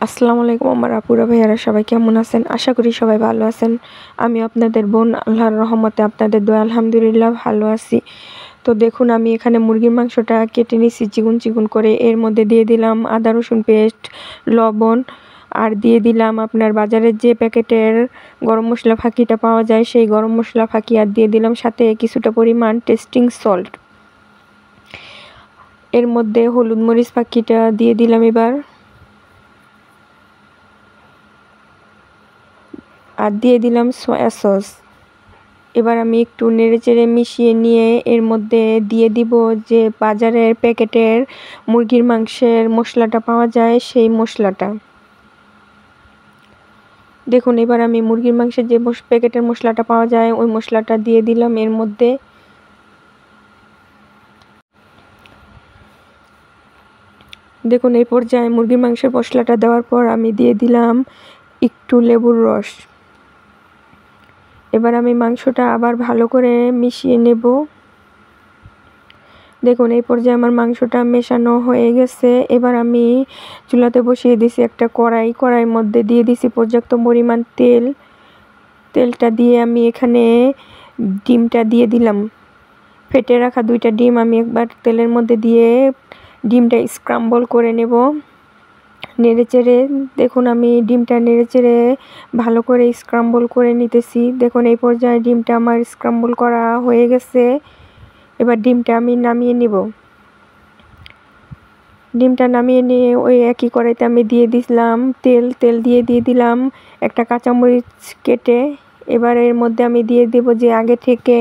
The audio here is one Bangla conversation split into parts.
আসসালামু আলাইকুম আমার আপুরা ভাইয়ারা, সবাই কেমন আছেন? আশা করি সবাই ভালো আছেন। আমি আপনাদের বোন, আল্লাহর রহমতে আপনাদের দোয়া আলহামদুলিল্লাহ ভালো আছি। তো দেখুন, আমি এখানে মুরগির মাংসটা কেটে নিয়েছি চিকন চিকন করে। এর মধ্যে দিয়ে দিলাম আদা রসুন পেস্ট, লবণ, আর দিয়ে দিলাম আপনার বাজারের যে প্যাকেটের গরম মশলা ফাঁকিটা পাওয়া যায় সেই গরম মশলা ফাঁকি, আর দিয়ে দিলাম সাথে কিছুটা পরিমাণ টেস্টিং সল্ট। এর মধ্যে হলুদ মরিচ ফাঁকিটা দিয়ে দিলাম এবার, আর দিয়ে দিলাম সয়া সস। এবার আমি একটু নেড়েচেড়ে মিশিয়ে নিয়ে এর মধ্যে দিয়ে দিব যে বাজারের প্যাকেটের মুরগির মাংসের মশলাটা পাওয়া যায় সেই মশলাটা। দেখুন, এবার আমি মুরগির মাংসের যে প্যাকেটের মশলাটা পাওয়া যায় ওই মশলাটা দিয়ে দিলাম এর মধ্যে। দেখুন, এই পর্যায়ে মুরগির মাংসের মশলাটা দেওয়ার পর আমি দিয়ে দিলাম একটু লেবুর রস। এবার আমি মাংসটা আবার ভালো করে মিশিয়ে নেব। দেখুন, এই পর্যায়ে আমার মাংসটা মেশানো হয়ে গেছে। এবার আমি চুলাতে বসিয়ে দিছি একটা কড়াইয়ের মধ্যে দিয়ে দিছি পর্যাপ্ত পরিমাণ তেল। তেলটা দিয়ে আমি এখানে ডিমটা দিয়ে দিলাম। ফেটে রাখা 2টা ডিম আমি একবার তেলের মধ্যে দিয়ে ডিমটা স্ক্রাম্বল করে নেব নেড়েচেড়ে। দেখুন, আমি ডিমটা নেড়েচেড়ে ভালো করে স্ক্রাম্বল করে নিতেছি। দেখুন, এই পর্যায়ে ডিমটা আমার স্ক্রাম্বল করা হয়ে গেছে। এবার ডিমটা আমি নামিয়ে নিব। ডিমটা নামিয়ে নিয়ে ওই একই কড়াইতে আমি দিয়ে দিলাম তেল দিয়ে দিলাম একটা কাঁচামরিচ কেটে। এবার এর মধ্যে আমি দিয়ে দেব যে আগে থেকে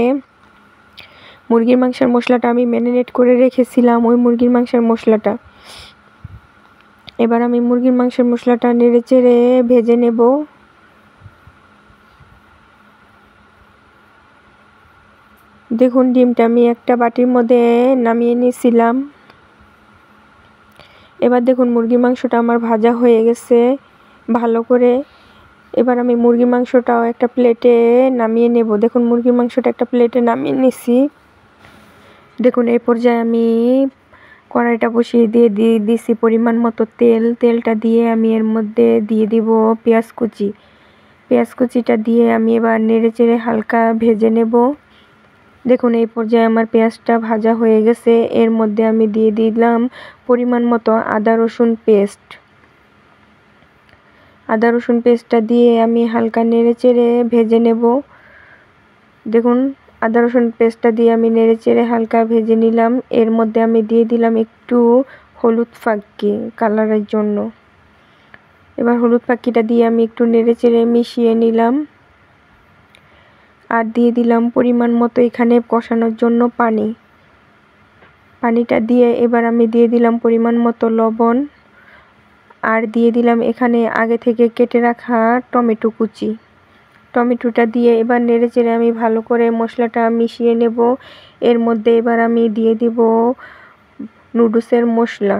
মুরগির মাংসের মশলাটা আমি ম্যারিনেট করে রেখেছিলাম ওই মুরগির মাংসের মশলাটা। এবার আমি মুরগির মাংসের মশলাটা নেড়েচেড়ে ভেজে নেব। দেখুন, ডিমটা আমি একটা বাটির মধ্যে নামিয়ে নিয়েছিলাম। এবার দেখুন, মুরগির মাংসটা আমার ভাজা হয়ে গেছে ভালো করে। এবার আমি মুরগির মাংসটাও একটা প্লেটে নামিয়ে নেব। দেখুন, মুরগির মাংসটা একটা প্লেটে নামিয়ে নিছি। দেখুন, এই পর্যায়ে আমি কড়াইটা বসিয়ে দিয়ে দিছি পরিমাণ মতো তেলটা দিয়ে আমি এর মধ্যে দিয়ে দিব পেঁয়াজ কুচিটা দিয়ে আমি এবার নেড়েচেড়ে হালকা ভেজে নেব। দেখুন, এই পর্যায়ে আমার পেঁয়াজটা ভাজা হয়ে গেছে। এর মধ্যে আমি দিয়ে দিলাম পরিমাণ মতো আদা রসুন পেস্টটা দিয়ে আমি হালকা নেড়েচেড়ে ভেজে নেব। দেখুন, আদা রসুন পেস্টটা দিয়ে আমি নেড়েচেড়ে হালকা ভেজে নিলাম। এর মধ্যে আমি দিয়ে দিলাম একটু হলুদ ফাঁকি কালারের জন্য। এবার হলুদ ফাঁকিটা দিয়ে আমি একটু নেড়েচেড়ে মিশিয়ে নিলাম, আর দিয়ে দিলাম পরিমাণ মতো এখানে কষানোর জন্য পানিটা দিয়ে এবার আমি দিয়ে দিলাম পরিমাণ মতো লবণ, আর দিয়ে দিলাম এখানে আগে থেকে কেটে রাখা টমেটোটা দিয়ে এবার নেড়েচেড়ে আমি ভালো করে মশলাটা মিশিয়ে নেব। এর মধ্যে এবার আমি দিয়ে দিব নুডলসের মশলা।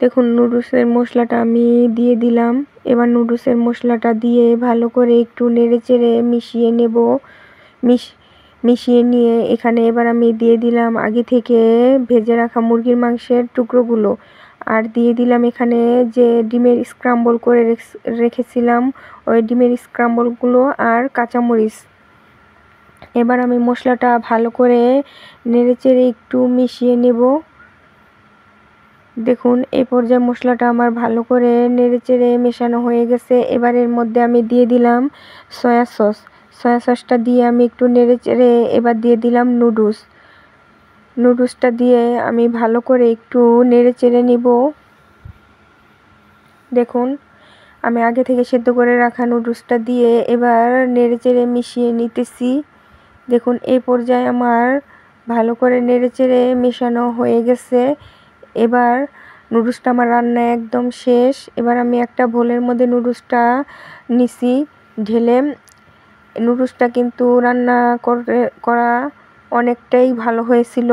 দেখুন, নুডলসের মশলাটা আমি দিয়ে দিলাম। এবার নুডলসের মশলাটা দিয়ে ভালো করে একটু নেড়েচেড়ে মিশিয়ে নেব। মিশিয়ে নিয়ে এখানে এবার আমি দিয়ে দিলাম আগে থেকে ভেজে রাখা মুরগির মাংসের টুকরোগুলো, আর দিয়ে দিলাম এখানে যে ডিমের স্ক্রাম্বল করে রেখেছিলাম ওই ডিমের স্ক্রাম্বলগুলো আর কাঁচামরিচ। এবার আমি মশলাটা ভালো করে নেড়েচেড়ে একটু মিশিয়ে নেব। দেখুন, এই পর্যায়ে মশলাটা আমার ভালো করে নেড়েচেড়ে মেশানো হয়ে গেছে। এবার এর মধ্যে আমি দিয়ে দিলাম সয়া সসটা দিয়ে আমি একটু নেড়েচেড়ে এবার দিয়ে দিলাম নুডলসটা দিয়ে আমি ভালো করে একটু নেড়েচেড়ে নিব। দেখুন, আমি আগে থেকে সেদ্ধ করে রাখা নুডলসটা দিয়ে এবার নেড়েচেড়ে মিশিয়ে নিতেছি। দেখুন, এই পর্যায়ে আমার ভালো করে নেড়েচেড়ে মেশানো হয়ে গেছে। এবার নুডলসটা আমার রান্না একদম শেষ। এবার আমি একটা বোলের মধ্যে নুডলসটা নিছি ঢেলে। নুডলসটা কিন্তু রান্না করা অনেকটাই ভালো হয়েছিল।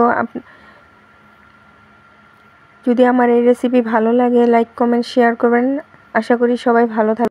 যদি আমার এই রেসিপি ভালো লাগে লাইক কমেন্ট শেয়ার করবেন। আশা করি সবাই ভালো থাকবেন।